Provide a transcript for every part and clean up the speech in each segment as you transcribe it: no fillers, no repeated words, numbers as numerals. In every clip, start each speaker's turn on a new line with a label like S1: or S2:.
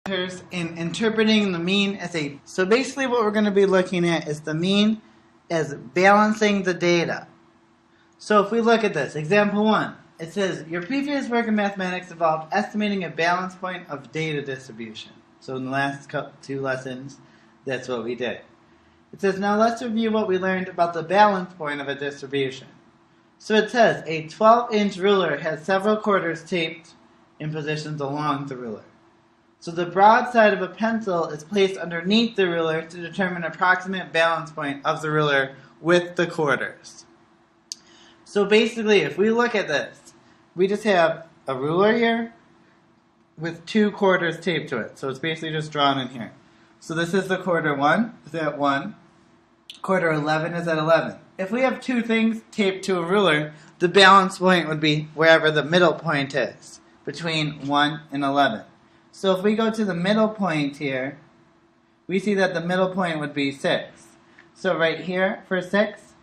S1: in interpreting the mean as a... So basically what we're going to be looking at is the mean as balancing the data. So if we look at this, example 1, it says, your previous work in mathematics involved estimating a balance point of data distribution. So in the last 2 lessons, that's what we did. It says, now let's review what we learned about the balance point of a distribution. So it says, a 12-inch ruler has several quarters taped in positions along the ruler. So the broad side of a pencil is placed underneath the ruler to determine an approximate balance point of the ruler with the quarters. So basically, if we look at this, we just have a ruler here with 2 quarters taped to it. So it's basically just drawn in here. So this is the quarter 1, is at 1. Quarter 11 is at 11. If we have 2 things taped to a ruler, the balance point would be wherever the middle point is, between 1 and 11. So if we go to the middle point here, we see that the middle point would be 6. So right here for 6,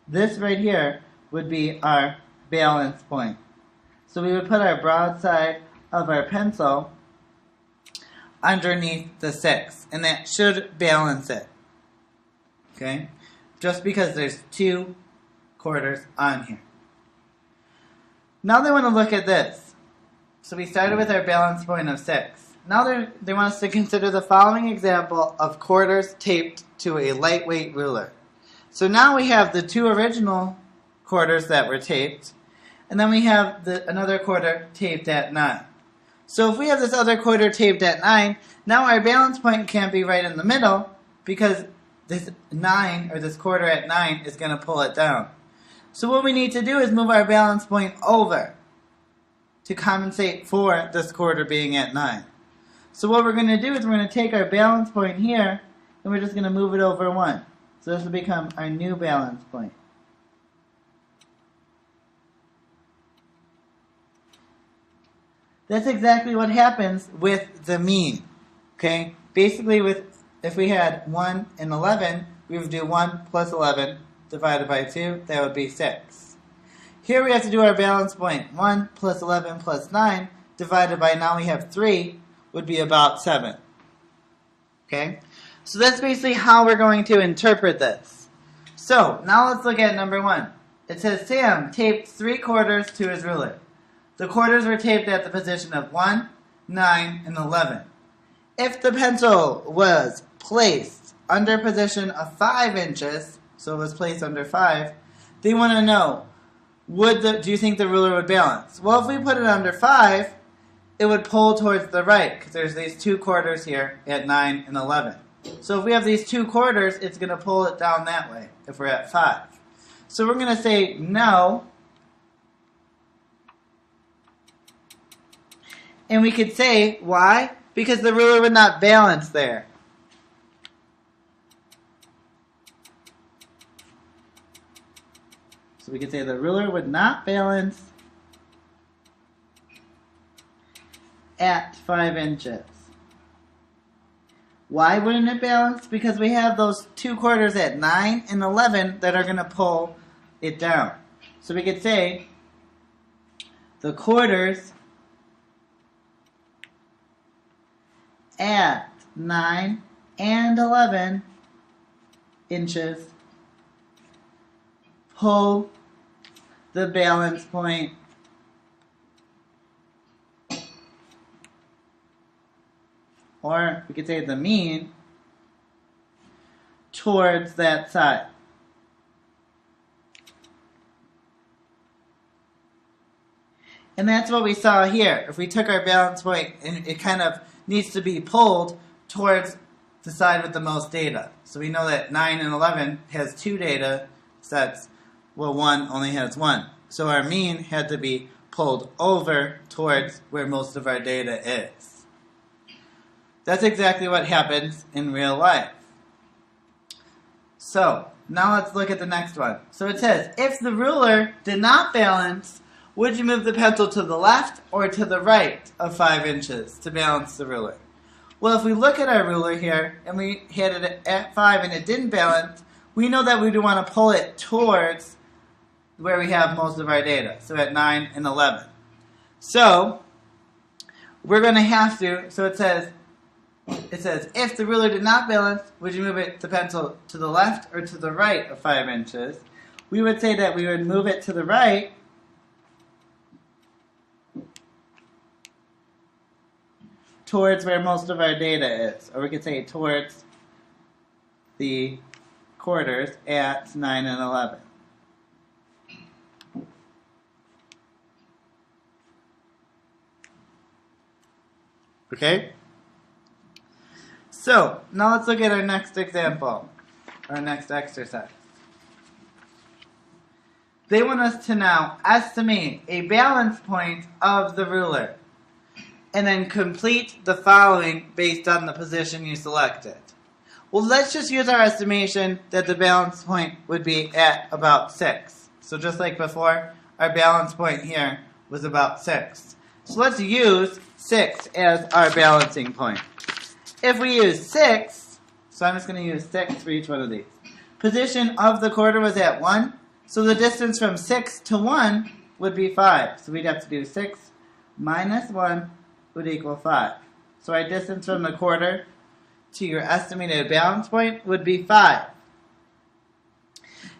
S1: this right here would be our balance point. So we would put our broad side of our pencil underneath the 6, and that should balance it. Okay? Just because there's 2 quarters on here. Now they want to look at this. So we started with our balance point of 6. Now they want us to consider the following example of quarters taped to a lightweight ruler. So now we have the 2 original quarters that were taped, and then we have another quarter taped at 9. So if we have this other quarter taped at 9, now our balance point can't be right in the middle because this 9, or this quarter at 9, is going to pull it down. So what we need to do is move our balance point over to compensate for this quarter being at 9. So what we're going to do is we're going to take our balance point here, and we're just going to move it over 1. So this will become our new balance point. That's exactly what happens with the mean. Okay? Basically, if we had 1 and 11, we would do 1 plus 11 divided by 2. That would be 6. Here we have to do our balance point. 1 plus 11 plus 9 divided by, now we have 3, would be about 7. Okay? So that's basically how we're going to interpret this. So, now let's look at number 1. It says, Sam taped 3 quarters to his ruler. The quarters were taped at the position of 1, 9, and 11. If the pencil was placed under position of 5 inches, so it was placed under 5, they want to know, do you think the ruler would balance? Well, if we put it under 5, it would pull towards the right, because there's these 2 quarters here at 9 and 11. So if we have these 2 quarters, it's going to pull it down that way, if we're at 5. So we're going to say no. And we could say, why? Because the ruler would not balance there. So we could say the ruler would not balance at 5 inches. Why wouldn't it balance? Because we have those 2 quarters at 9 and 11 that are going to pull it down. So we could say the quarters at 9 and 11 inches pull the balance point or we could say the mean towards that side. And that's what we saw here. If we took our balance point, and it kind of needs to be pulled towards the side with the most data. So we know that 9 and 11 has 2 data sets, well 1 only has 1. So our mean had to be pulled over towards where most of our data is. That's exactly what happens in real life. So, now let's look at the next one. So it says, if the ruler did not balance, would you move the pencil to the left or to the right of 5 inches to balance the ruler? Well, if we look at our ruler here, and we hit it at 5 and it didn't balance, we know that we do want to pull it towards where we have most of our data, so at 9 and 11. So, we're going to have to, so it says, it says, if the ruler did not balance, would you move the pencil to the left or to the right of 5 inches? We would say that we would move it to the right towards where most of our data is. Or we could say towards the quarters at 9 and 11. Okay? So, now let's look at our next example, our next exercise. They want us to now estimate a balance point of the ruler and then complete the following based on the position you selected. Well, let's just use our estimation that the balance point would be at about 6. So just like before, our balance point here was about 6. So let's use 6 as our balancing point. If we use 6, so I'm just going to use 6 for each one of these. Position of the quarter was at 1, so the distance from 6 to 1 would be 5. So we'd have to do 6 minus 1 would equal 5. So our distance from the quarter to your estimated balance point would be 5.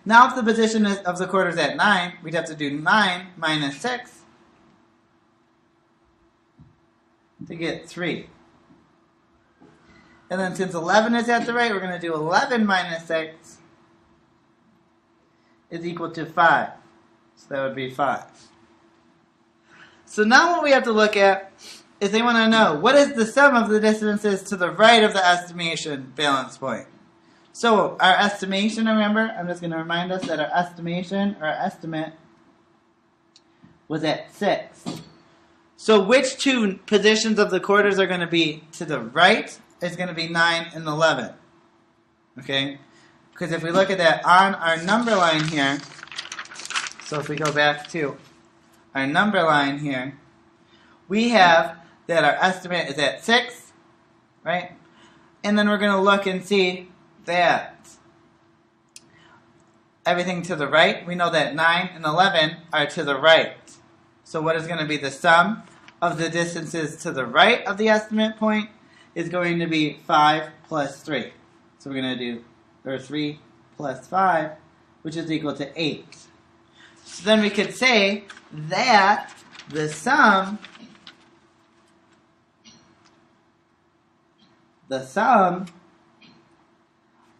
S1: Now if the position of the quarter is at 9, we'd have to do 9 minus 6 to get 3. And then since 11 is at the right, we're going to do 11 minus 6 is equal to 5. So that would be 5. So now what we have to look at is they want to know what is the sum of the distances to the right of the estimation balance point. So our estimation, remember, I'm just going to remind us that our estimation, or our estimate, was at 6. So which two positions of the quarters are going to be to the right? It's going to be 9 and 11. Okay? Because if we look at that on our number line here, so if we go back to our number line here, we have that our estimate is at 6, right? And then we're going to look and see that everything to the right, we know that 9 and 11 are to the right. So what is going to be the sum of the distances to the right of the estimate point is going to be 5 plus 3. So we're going to do 3 plus 5, which is equal to 8. So then we could say that the sum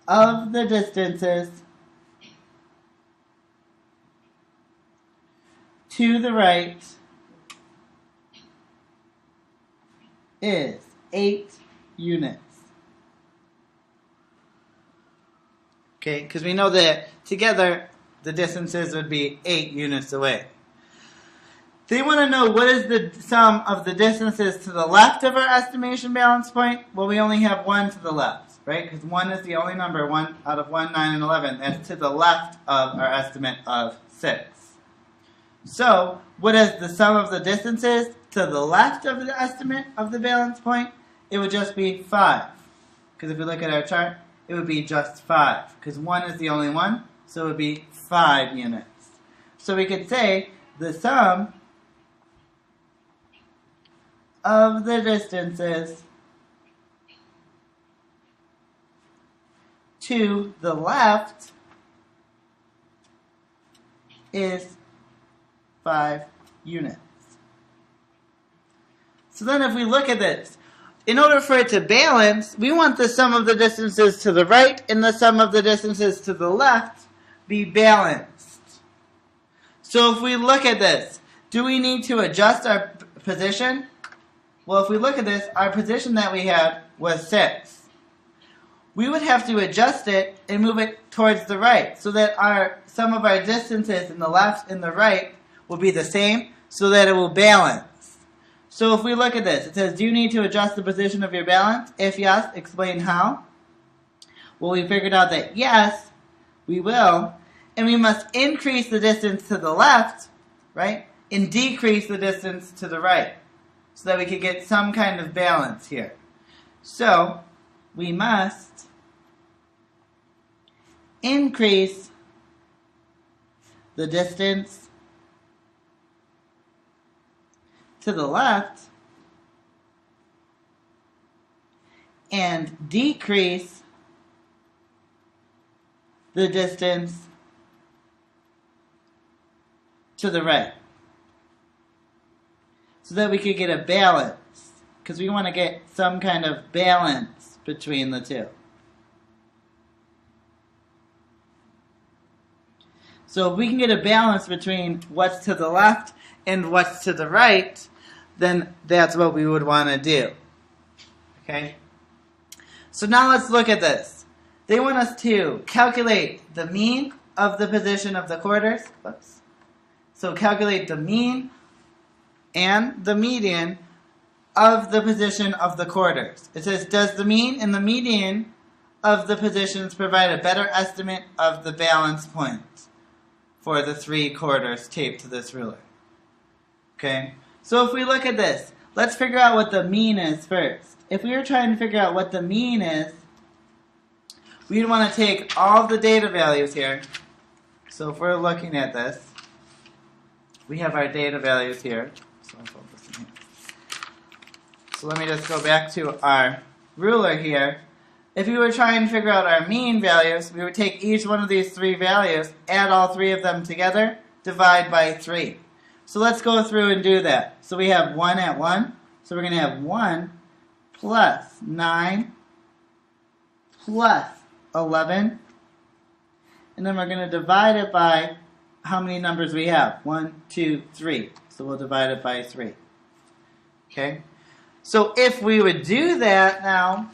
S1: of the distances to the right is 8 units. Okay, because we know that together the distances would be 8 units away. They want to know what is the sum of the distances to the left of our estimation balance point. Well, we only have 1 to the left, right? Because 1 is the only number, 1 out of 1, 9, and 11. That's to the left of our estimate of 6. So, what is the sum of the distances to the left of the estimate of the balance point? It would just be 5. Because if we look at our chart, it would be just 5. Because 1 is the only one, so it would be 5 units. So we could say the sum of the distances to the left is 5 units. So then if we look at this, in order for it to balance, we want the sum of the distances to the right and the sum of the distances to the left be balanced. So if we look at this, do we need to adjust our position? Well, if we look at this, our position that we had was 6. We would have to adjust it and move it towards the right so that our sum of our distances in the left and the right will be the same so that it will balance. So if we look at this, it says, do you need to adjust the position of your balance? If yes, explain how. Well, we figured out that yes, we will. And we must increase the distance to the left, right? And decrease the distance to the right, so that we could get some kind of balance here. So, we must increase the distance to the left and decrease the distance to the right, so that we could get a balance, because we want to get some kind of balance between the two. So if we can get a balance between what's to the left and what's to the right, then that's what we would want to do. Okay? So now let's look at this. They want us to calculate the mean of the position of the quarters. Oops. So calculate the mean and the median of the position of the quarters. It says, does the mean and the median of the positions provide a better estimate of the balance point for the 3 quarters taped to this ruler? Okay, so if we look at this, let's figure out what the mean is first. If we were trying to figure out what the mean is, we'd want to take all the data values here. So if we're looking at this, we have our data values here. So let me just go back to our ruler here. If we were trying to figure out our mean values, we would take each one of these 3 values, add all 3 of them together, divide by 3. So let's go through and do that. So we have 1 at 1. So we're going to have 1 plus 9 plus 11. And then we're going to divide it by how many numbers we have. 1, 2, 3. So we'll divide it by 3. Okay? So if we would do that now,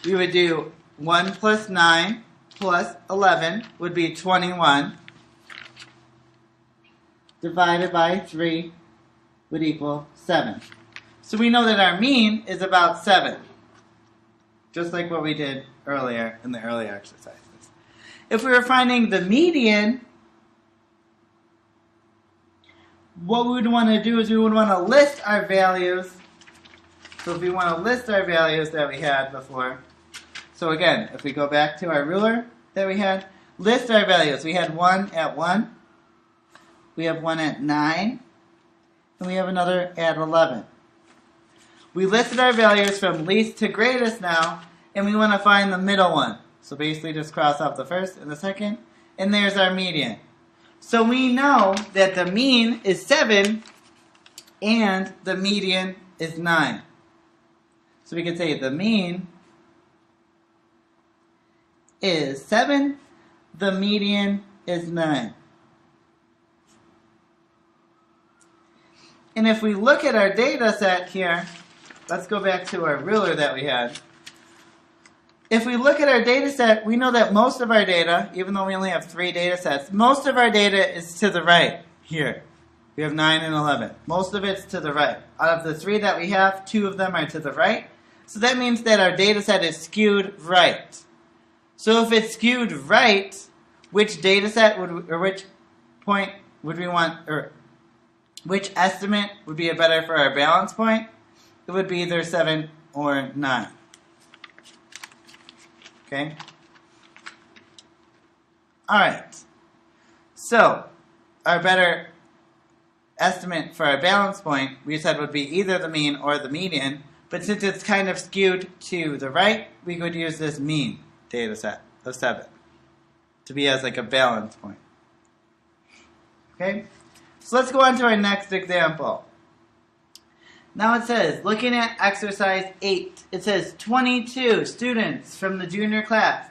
S1: we would do 1 plus 9 plus 11 would be 21. Divided by 3 would equal 7. So we know that our mean is about 7. Just like what we did earlier in the earlier exercises. If we were finding the median, what we would want to do is we would want to list our values. So if we want to list our values that we had before. So again, if we go back to our ruler that we had, list our values. We had 1 at 1. We have 1 at 9. And we have another at 11. We listed our values from least to greatest now, and we want to find the middle one. So basically just cross off the first and the second, and there's our median. So we know that the mean is 7 and the median is 9. So we can say the mean is 7, the median is 9. And if we look at our data set here, let's go back to our ruler that we had. If we look at our data set, we know that most of our data, even though we only have 3 data sets, most of our data is to the right here. We have 9 and 11. Most of it's to the right. Out of the 3 that we have, 2 of them are to the right. So that means that our data set is skewed right. So if it's skewed right, which data set would, or which point would we want, or which estimate would be better for our balance point? It would be either 7 or 9. Okay? Alright. So, our better estimate for our balance point, we said would be either the mean or the median. But since it's kind of skewed to the right, we could use this mean data set of 7 to be as like a balance point. Okay? So let's go on to our next example. Now it says, looking at exercise 8, it says 22 students from the junior class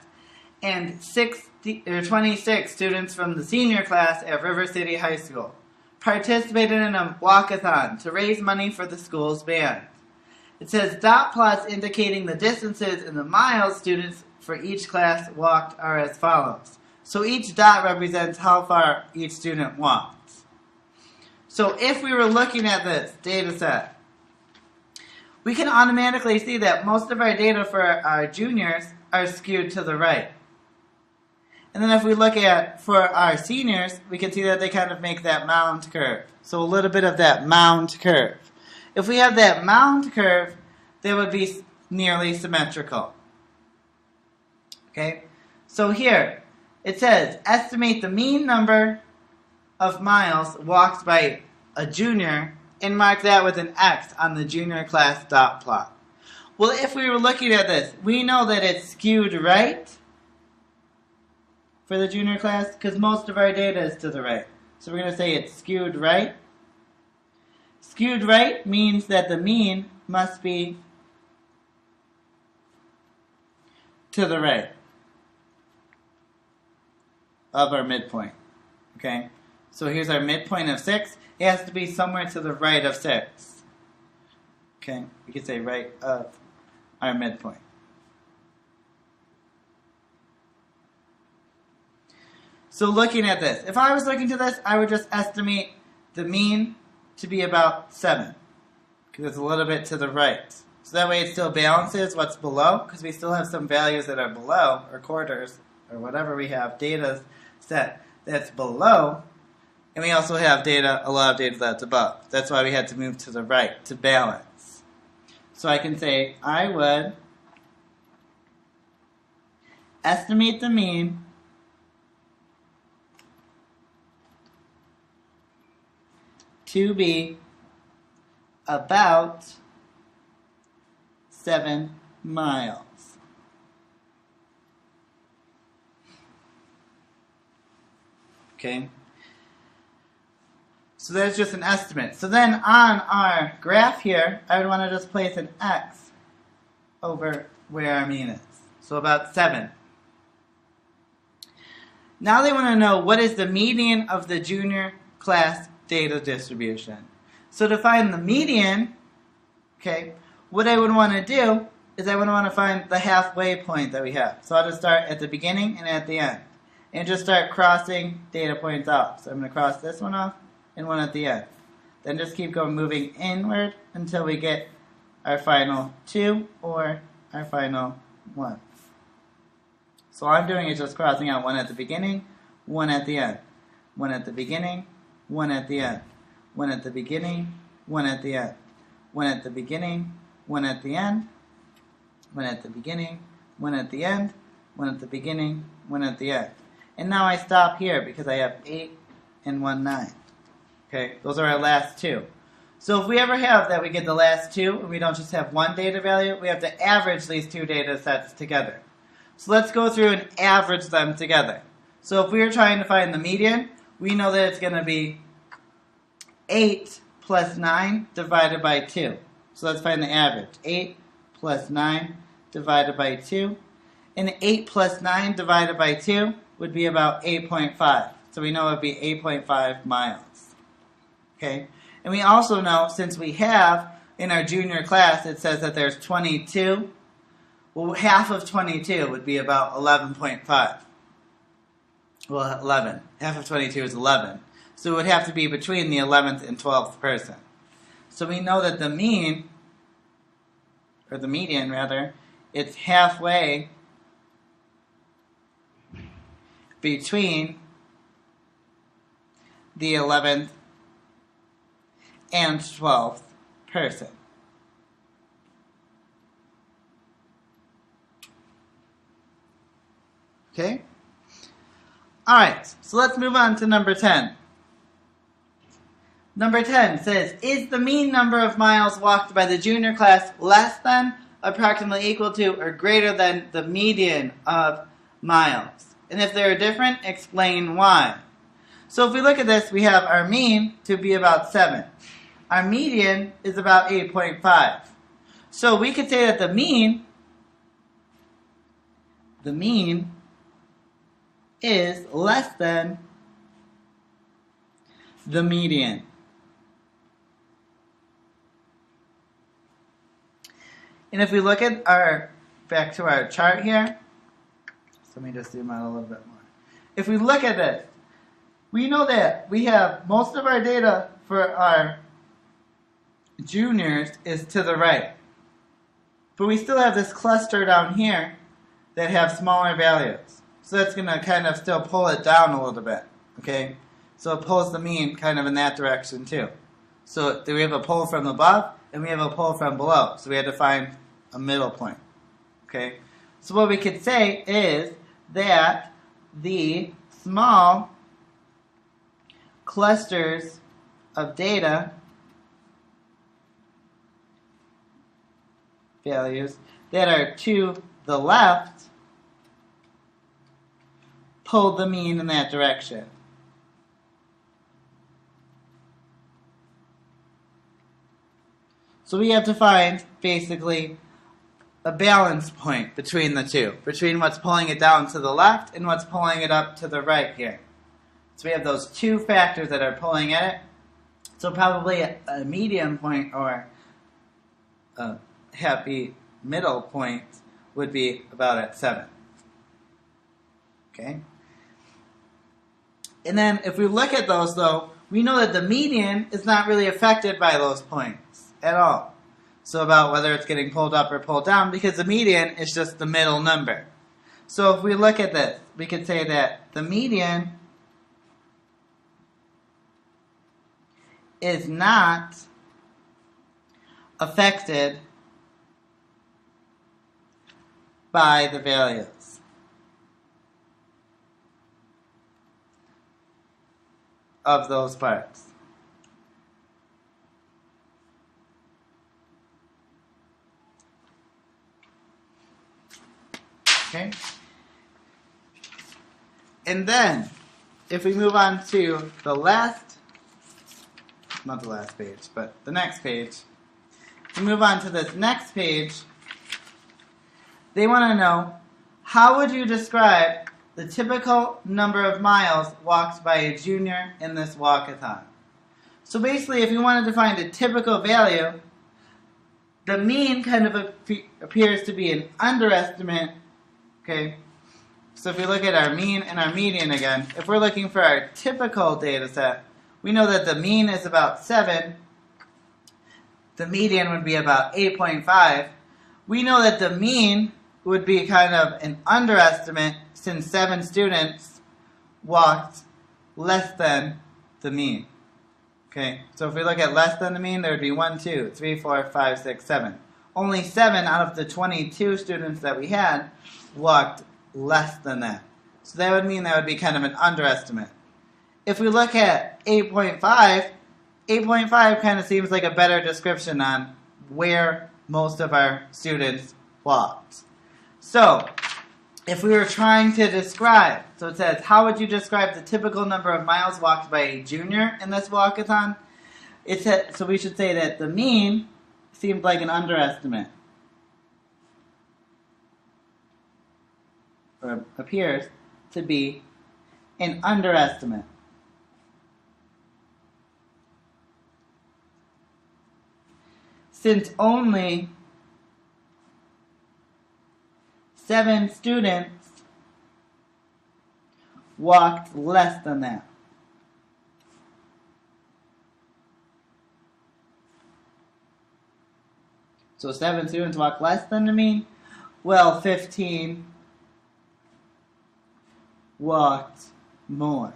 S1: and 26 students from the senior class at River City High School participated in a walkathon to raise money for the school's band. It says dot plots indicating the distances in the miles students for each class walked are as follows. So each dot represents how far each student walked. So if we were looking at this data set, we can automatically see that most of our data for our juniors are skewed to the right. And then if we look at for our seniors, we can see that they kind of make that mound curve. So a little bit of that mound curve. If we have that mound curve, they would be nearly symmetrical. Okay? So here, it says, estimate the mean number of miles walked by a junior and mark that with an X on the junior class dot plot. Well, if we were looking at this, we know that it's skewed right for the junior class because most of our data is to the right. So we're going to say it's skewed right. Skewed right means that the mean must be to the right of our midpoint. Okay? So here's our midpoint of 6. It has to be somewhere to the right of 6. Okay? We could say right of our midpoint. So looking at this, if I was looking to this, I would just estimate the mean to be about 7 because it's a little bit to the right. So that way it still balances what's below because we still have some values that are below, or quarters, or whatever we have, data set that's below, and we also have data, a lot of data that's above. That's why we had to move to the right to balance. So I can say I would estimate the mean to be about 7 miles. Okay? So that's just an estimate. So then on our graph here, I would want to just place an X over where our mean is. So about 7. Now they want to know what is the median of the junior class data distribution. So to find the median, okay, what I would want to do is I would want to find the halfway point that we have. So I'll just start at the beginning and at the end. And just start crossing data points off. So I'm going to cross this one off and one at the end. Then just keep going, moving inward until we get our final 2 or our final 1. So all I'm doing is just crossing out one at the beginning, one at the end. One at the beginning, one at the end. One at the beginning, one at the end. One at the beginning, one at the end. One at the beginning, one at the end. One at the beginning, one at the end. And now I stop here because I have 8 and 1, 9. Okay, those are our last 2. So if we ever have that we get the last 2 and we don't just have one data value, we have to average these 2 data sets together. So let's go through and average them together. So if we are trying to find the median, we know that it's going to be 8 plus 9 divided by 2. So let's find the average. 8 plus 9 divided by 2. And 8 plus 9 divided by 2 would be about 8.5. So we know it would be 8.5 miles. Okay? And we also know, since we have in our junior class, it says that there's 22. Well, half of 22 would be about 11.5. Well, 11. Half of 22 is 11. So it would have to be between the 11th and 12th person. So we know that the mean, or the median rather, it's halfway between the 11th and 12th person. Okay? Alright, so let's move on to number 10. Number 10 says, is the mean number of miles walked by the junior class less than, approximately equal to, or greater than the median of miles? And if they're different, explain why. So if we look at this, we have our mean to be about 7. Our median is about 8.5. So we could say that the mean is less than the median. And if we look at back to our chart here, so let me just zoom out a little bit more. If we look at this, we know that we have most of our data for our juniors is to the right. But we still have this cluster down here that have smaller values. So that's going to kind of still pull it down a little bit. Okay? So it pulls the mean kind of in that direction too. So we have a pull from above and we have a pull from below. So we had to find a middle point. Okay? So what we could say is that the small clusters of data values that are to the left pull the mean in that direction. So we have to find, basically, a balance point between the two, between what's pulling it down to the left and what's pulling it up to the right here. So we have those two factors that are pulling at it. So probably a median point or a happy middle point would be about at 7. Okay? And then if we look at those, though, we know that the median is not really affected by those points at all. So about whether it's getting pulled up or pulled down, because the median is just the middle number. So if we look at this, we could say that the median is not affected by the values of those parts. Okay? And then, if we move on to the last, not the last page, but the next page, we move on to this next page, they want to know, how would you describe the typical number of miles walked by a junior in this walkathon? So basically, if you wanted to find a typical value, the mean kind of appears to be an underestimate. Okay, so if we look at our mean and our median again, if we're looking for our typical data set, we know that the mean is about 7, the median would be about 8.5. We know that the mean would be kind of an underestimate since 7 students walked less than the mean. Okay, so if we look at less than the mean, there would be 1, 2, 3, 4, 5, 6, 7. Only 7 out of the 22 students that we had walked less than that. So that would mean that would be kind of an underestimate. If we look at 8.5, 8.5 kind of seems like a better description on where most of our students walked. So, if we were trying to describe, so it says, how would you describe the typical number of miles walked by a junior in this walkathon? It said, so we should say that the mean seemed like an underestimate, or appears to be an underestimate. Since only 7 students walked less than that. So 7 students walked less than the mean. Well, 15 walked more.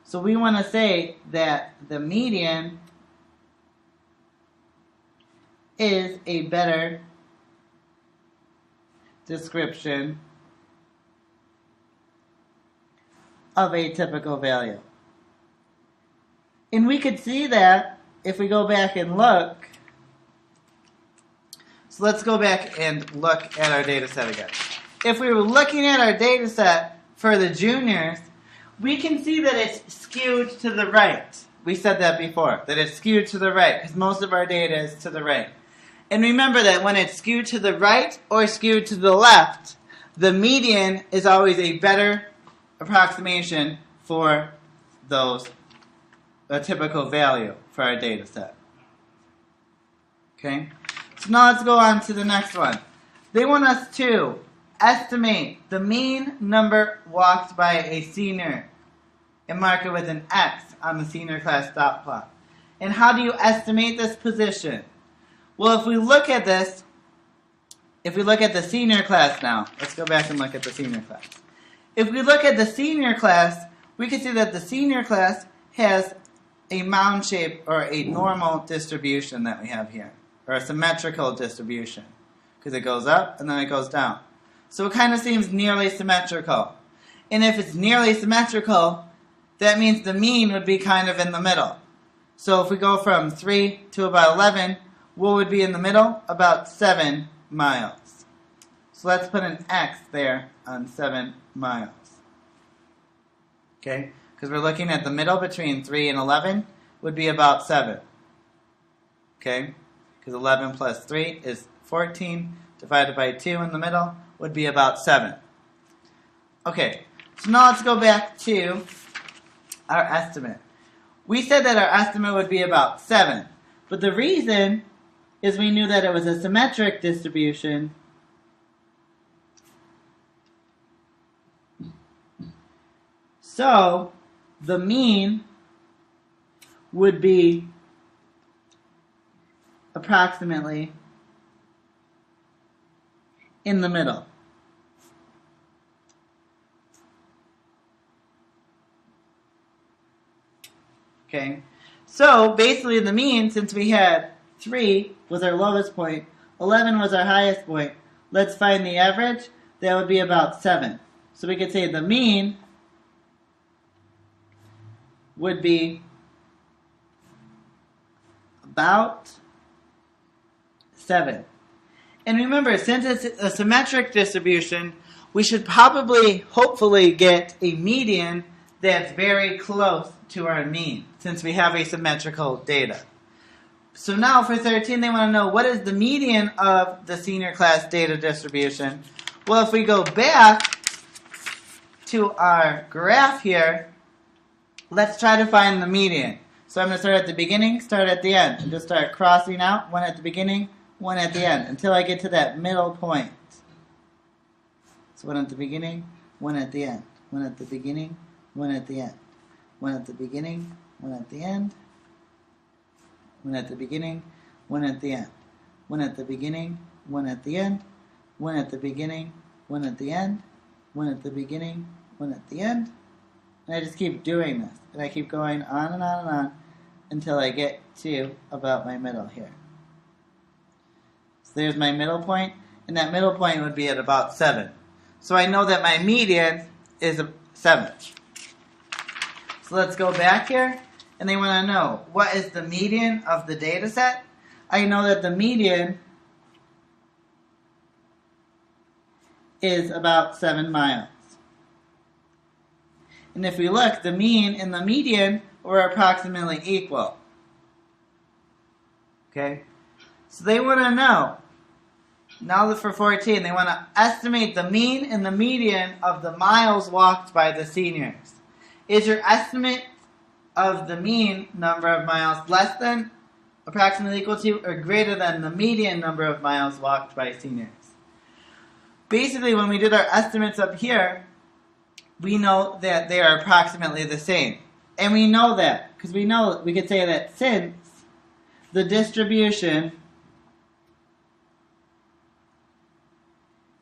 S1: So we want to say that the median is a better description of a typical value. And we could see that if we go back and look. So let's go back and look at our data set again. If we were looking at our data set for the juniors, we can see that it's skewed to the right. We said that before, that it's skewed to the right, because most of our data is to the right. And remember that when it's skewed to the right or skewed to the left, the median is always a better approximation for a typical value for our data set. Okay? So now let's go on to the next one. They want us to estimate the mean number walked by a senior and mark it with an X on the senior class dot plot. And how do you estimate this position? Well, if we look at this, if we look at the senior class now, let's go back and look at the senior class. If we look at the senior class, we can see that the senior class has a mound shape or a normal distribution that we have here, or a symmetrical distribution, because it goes up and then it goes down. So it kind of seems nearly symmetrical. And if it's nearly symmetrical, that means the mean would be kind of in the middle. So if we go from 3 to about 11, what would be in the middle? About 7 miles. So let's put an X there on 7 miles. Okay? Because we're looking at the middle between 3 and 11 would be about 7. Okay? Because 11 plus 3 is 14. Divided by 2 in the middle would be about 7. Okay, so now let's go back to our estimate. We said that our estimate would be about 7. But the reason is we knew that it was a symmetric distribution. So the mean would be approximately in the middle. Okay, so basically the mean, since we had 3 was our lowest point, 11 was our highest point, let's find the average. That would be about 7. So we could say the mean would be about 7. And remember, since it's a symmetric distribution, we should probably, hopefully, get a median that's very close to our mean, since we have asymmetrical data. So now for 13, they want to know what is the median of the senior class data distribution. Well, if we go back to our graph here, let's try to find the median. So I'm going to start at the beginning, start at the end, and just start crossing out, one at the beginning, one at the end, until I get to that middle point. So one at the beginning, one at the end, one at the beginning, one at the end, one at the beginning, one at the end, one at the beginning, one at the end, one at the beginning, one at the end, one at the beginning, one at the end, one at the beginning, one at the end. And I just keep doing this. And I keep going on and on and on until I get to about my middle here. So there's my middle point, and that middle point would be at about 7. So I know that my median is 7. So let's go back here, and they want to know what is the median of the data set. I know that the median is about 7 miles. And if we look, the mean and the median were approximately equal. Okay? So they want to know, now that for 14, they want to estimate the mean and the median of the miles walked by the seniors. Is your estimate of the mean number of miles less than, approximately equal to, or greater than the median number of miles walked by seniors? Basically, when we did our estimates up here, we know that they are approximately the same. And we know that, because we could say that since the distribution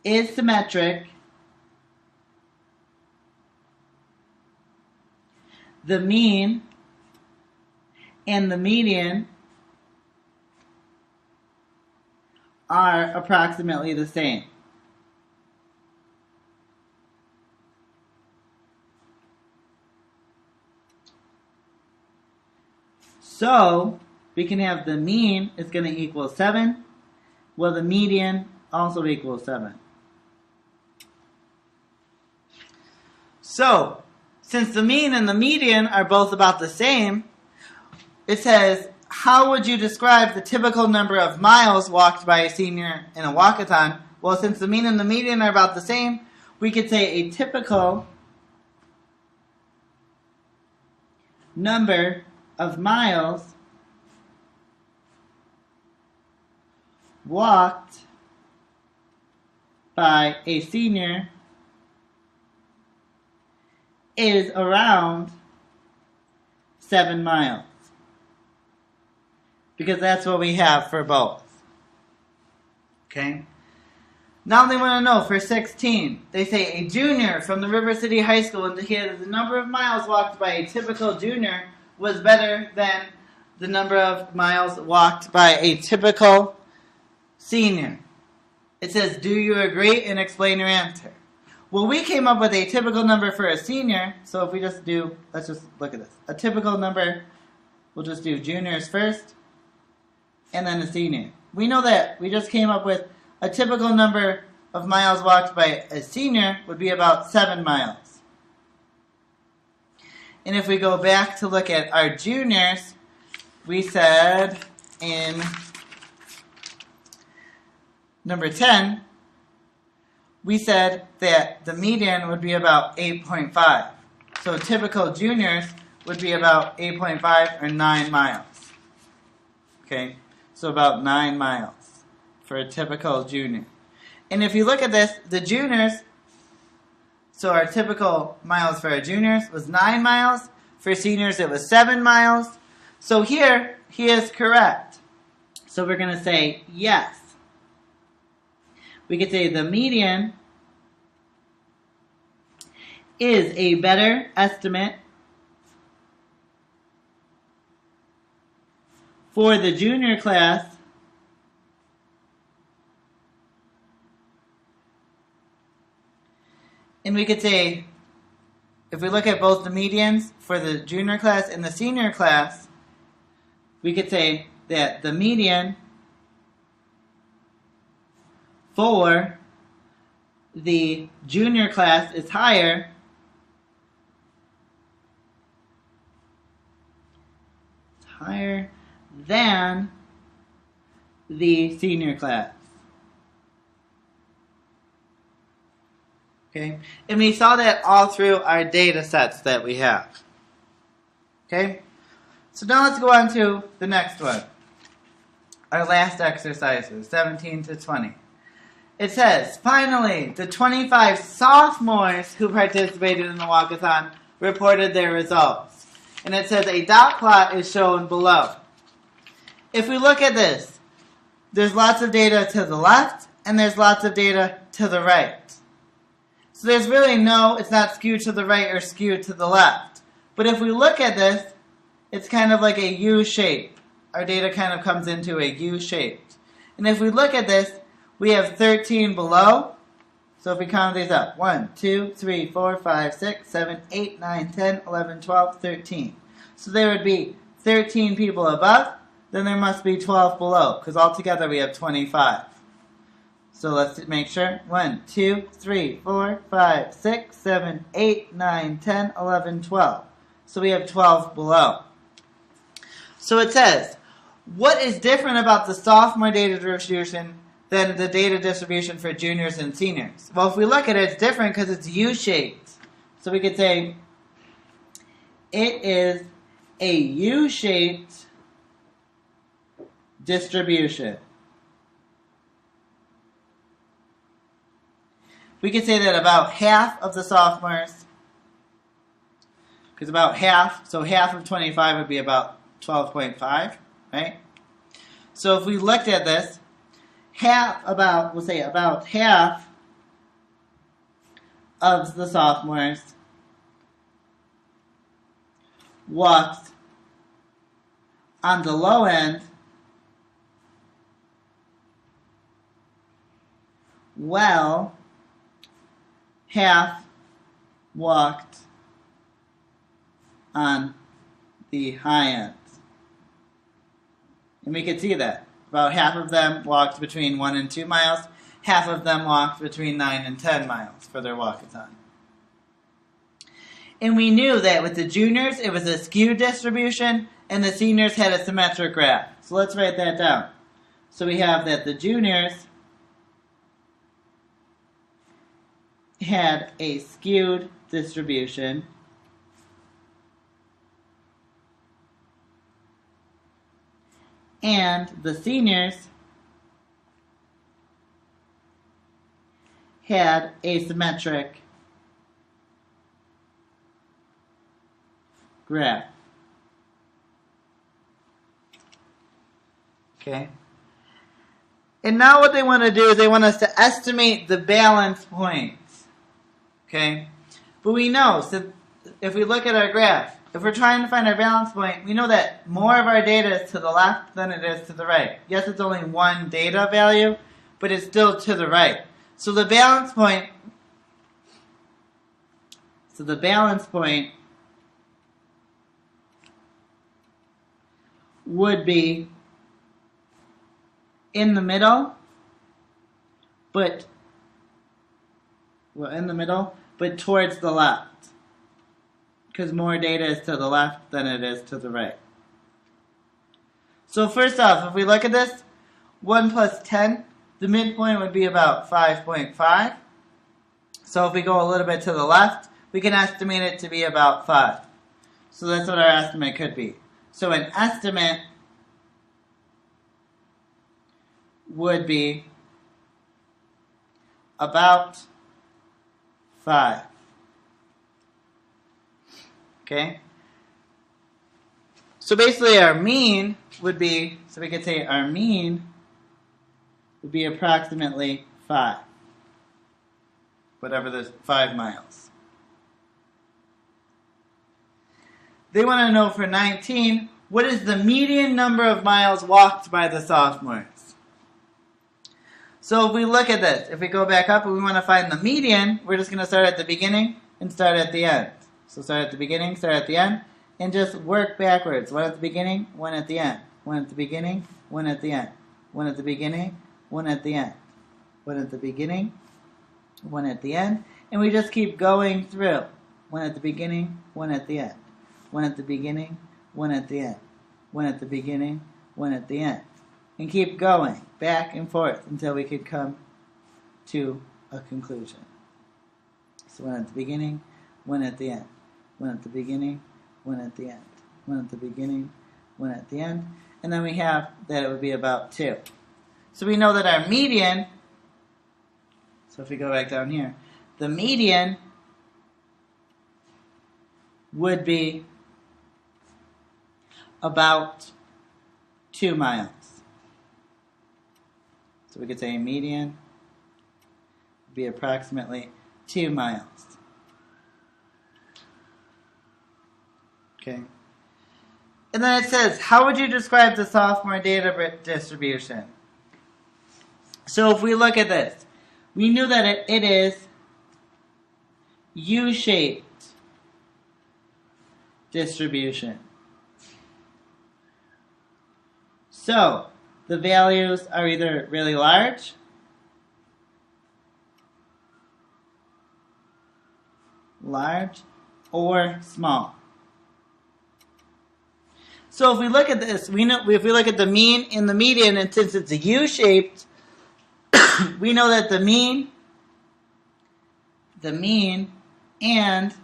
S1: is symmetric, the mean and the median are approximately the same. So we can have the mean is going to equal 7, well the median also equals 7. So, since the mean and the median are both about the same, it says, how would you describe the typical number of miles walked by a senior in a walkathon? Well, since the mean and the median are about the same, we could say a typical number of miles walked by a senior is around 7 miles. Because that's what we have for both. Okay? Now they want to know for 16. They say a junior from the River City High School indicated that the number of miles walked by a typical junior was better than the number of miles walked by a typical senior. It says, do you agree, and explain your answer. Well, we came up with a typical number for a senior, so if we just do, let's just look at this. A typical number, we'll just do juniors first. and then a senior. We know that we just came up with a typical number of miles walked by a senior would be about 7 miles. And if we go back to look at our juniors, we said in number 10, we said that the median would be about 8.5. So typical juniors would be about 8.5 or 9 miles. Okay, so about 9 miles for a typical junior. And if you look at this, the juniors, so our typical miles for our juniors was 9 miles. For seniors, it was 7 miles. So here, he is correct. So we're going to say yes. We could say the median is a better estimate for the junior class and we could say, if we look at both the medians for the junior class and the senior class, we could say that the median for the junior class is higher than the senior class. Okay, and we saw that all through our data sets that we have. Okay, so now let's go on to the next one. Our last exercises, 17 to 20. It says, finally, the 25 sophomores who participated in the walkathon reported their results. And it says a dot plot is shown below. If we look at this, there's lots of data to the left and there's lots of data to the right. So there's really it's not skewed to the right or skewed to the left. But if we look at this, it's kind of like a U shape. Our data kind of comes into a U shape. And if we look at this, we have 13 below. So if we count these up, 1, 2, 3, 4, 5, 6, 7, 8, 9, 10, 11, 12, 13. So there would be 13 people above, then there must be 12 below, because altogether we have 25. So let's make sure. 1, 2, 3, 4, 5, 6, 7, 8, 9, 10, 11, 12. So we have 12 below. So it says, what is different about the sophomore data distribution than the data distribution for juniors and seniors? Well, if we look at it, it's different because it's U-shaped. So we could say it is a U-shaped distribution. We could say that about half of the sophomores, because about half, so half of 25 would be about 12.5, right? So if we looked at this, we'll say about half of the sophomores walked on the low end while half walked on the high end. And we could see that. About half of them walked between 1 and 2 miles. Half of them walked between 9 and 10 miles for their walkathon. And we knew that with the juniors, it was a skewed distribution, and the seniors had a symmetric graph. So let's write that down. So we have that the juniors had a skewed distribution, and the seniors had a symmetric graph. Okay. And now what they want to do is they want us to estimate the balance points. Okay. But we know, so if we look at our graph, if we're trying to find our balance point, we know that more of our data is to the left than it is to the right. Yes, it's only one data value, but it's still to the right. So the balance point would be in the middle, but towards the left, because more data is to the left than it is to the right. So first off, if we look at this, 1 plus 10, the midpoint would be about 5.5. So if we go a little bit to the left, we can estimate it to be about 5. So that's what our estimate could be. So an estimate would be about 5. Okay? So basically our mean would be, so we could say our mean would be approximately 5. Whatever the 5 miles. They want to know for 19, what is the median number of miles walked by the sophomores? So if we look at this, if we go back up and we want to find the median, we're just going to start at the beginning and start at the end. So start at the beginning, start at the end, and just work backwards. One at the beginning, one at the end. One at the beginning, one at the end. One at the beginning, one at the end. One at the beginning, one at the end. And we just keep going through. One at the beginning, one at the end. One at the beginning, one at the end. One at the beginning, one at the end. And keep going back and forth until we could come to a conclusion. So one at the beginning, one at the end. One at the beginning, one at the end. One at the beginning, one at the end. And then we have that it would be about 2. So we know that our median, so if we go back down here, the median would be about 2 miles. So we could say median would be approximately 2 miles. Okay. And then it says, how would you describe the sophomore data distribution? So if we look at this, we knew that it is U-shaped distribution. So the values are either really large or small. So if we look at this, we know if we look at the mean and the median, and since it's a U-shaped, we know that the mean and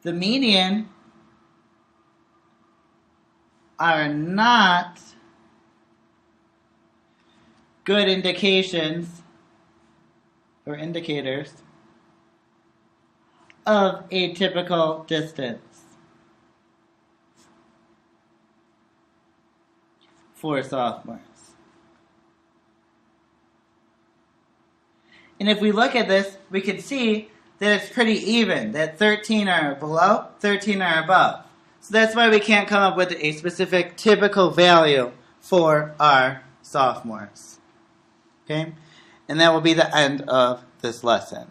S1: the median are not good indications or indicators of a typical distance for sophomores. And if we look at this, we can see that it's pretty even, that 13 are below, 13 are above. So that's why we can't come up with a specific typical value for our sophomores. Okay? And that will be the end of this lesson.